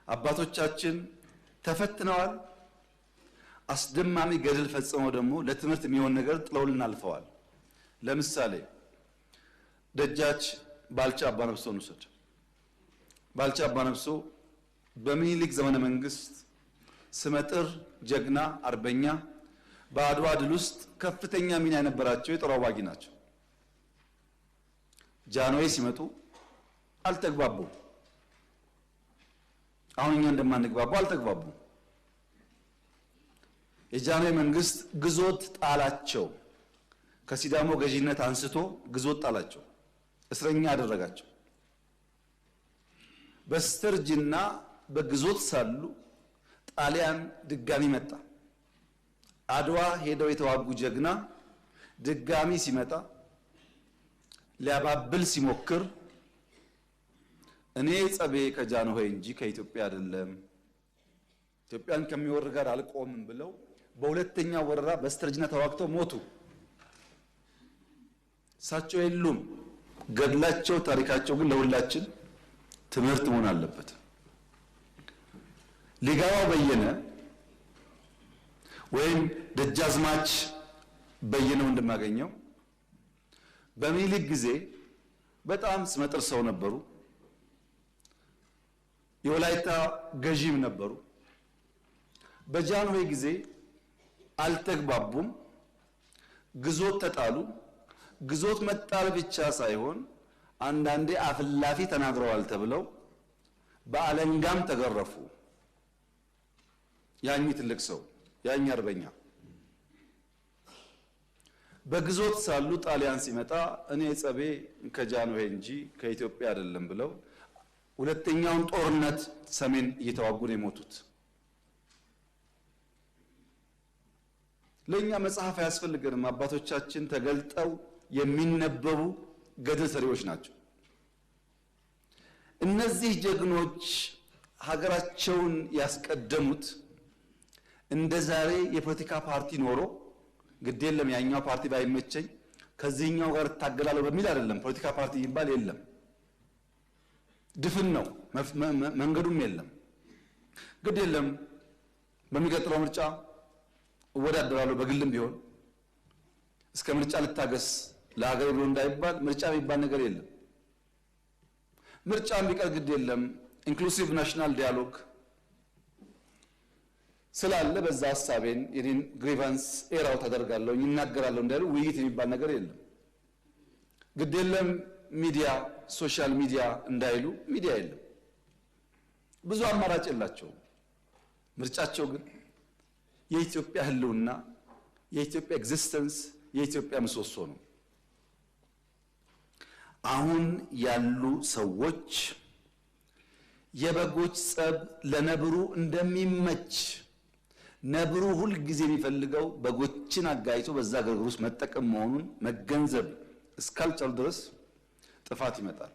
አባቶቻችን ተፈትነዋል። አስደማሚ ገድል ፈጽመው ደግሞ ለትምህርት የሚሆን ነገር ጥለውልን አልፈዋል። ለምሳሌ ደጃች ባልቻ አባነፍሶን ውሰድ። ባልቻ አባነፍሶ በሚኒሊክ ዘመነ መንግስት ስመጥር ጀግና አርበኛ በአድዋ ድል ውስጥ ከፍተኛ ሚና የነበራቸው የጦር አዋጊ ናቸው። ጃንሆይ ሲመጡ አልተግባቡም። አሁን እኛ እንደማንግባባው አልተግባቡም። የጃንሆይ መንግስት ግዞት ጣላቸው። ከሲዳሞ ገዢነት አንስቶ ግዞት ጣላቸው፣ እስረኛ አደረጋቸው። በስተርጅና በግዞት ሳሉ ጣሊያን ድጋሚ መጣ። አድዋ ሄደው የተዋጉ ጀግና ድጋሚ ሲመጣ ሊያባብል ሲሞክር እኔ ጸቤ ከጃንሆይ እንጂ ከኢትዮጵያ አይደለም፣ ኢትዮጵያን ከሚወር ጋር አልቆምም ብለው በሁለተኛ ወረራ በስተርጅና ተዋግተው ሞቱ። እሳቸው የሉም። ገድላቸው ታሪካቸው ግን ለሁላችን ትምህርት መሆን አለበት። ሊጋባው በየነ ወይም ደጃዝማች በየነ እንደማገኘው በሚኒሊክ ጊዜ በጣም ስመጥር ሰው ነበሩ። የወላይታ ገዢም ነበሩ። በጃንሆይ ጊዜ አልተግባቡም፣ ግዞት ተጣሉ። ግዞት መጣል ብቻ ሳይሆን አንዳንዴ አፍላፊ ተናግረዋል ተብለው በአለንጋም ተገረፉ። ያኝ ትልቅ ሰው ያኝ አርበኛ በግዞት ሳሉ ጣሊያን ሲመጣ እኔ ጸቤ ከጃንሆይ እንጂ ከኢትዮጵያ አይደለም ብለው ሁለተኛውን ጦርነት ሰሜን እየተዋጉ ነው የሞቱት። ለኛ መጽሐፍ አያስፈልገንም። አባቶቻችን ተገልጠው የሚነበቡ ገድል ሰሪዎች ናቸው። እነዚህ ጀግኖች ሀገራቸውን ያስቀደሙት እንደ ዛሬ የፖለቲካ ፓርቲ ኖሮ ግድ የለም ያኛው ፓርቲ ባይመቸኝ ከዚህኛው ጋር ታገላለሁ በሚል አይደለም። ፖለቲካ ፓርቲ ይባል የለም፣ ድፍን ነው፣ መንገዱም የለም። ግድ የለም በሚቀጥለው ምርጫ እወዳደራለሁ በግልም ቢሆን እስከ ምርጫ ልታገስ ለሀገር ብሎ እንዳይባል ምርጫ የሚባል ነገር የለም። ምርጫ ቢቀር ግድ የለም ኢንክሉሲቭ ናሽናል ዲያሎግ ስላለ በዛ ሐሳቤን የኔን ግሪቫንስ ኤራው ተደርጋለሁ ይናገራለሁ እንዳይሉ ውይይት የሚባል ነገር የለም። ግድ የለም ሚዲያ ሶሻል ሚዲያ እንዳይሉ ሚዲያ የለም። ብዙ አማራጭ የላቸውም። ምርጫቸው ግን የኢትዮጵያ ህልውና፣ የኢትዮጵያ ኤግዚስተንስ፣ የኢትዮጵያ ምሰሶ ነው። አሁን ያሉ ሰዎች የበጎች ጸብ ለነብሩ እንደሚመች ነብሩ ሁል ጊዜ የሚፈልገው በጎችን አጋይቶ በዛ ግርግር ውስጥ መጠቀም መሆኑን መገንዘብ እስካልቻሉ ድረስ ጥፋት ይመጣል።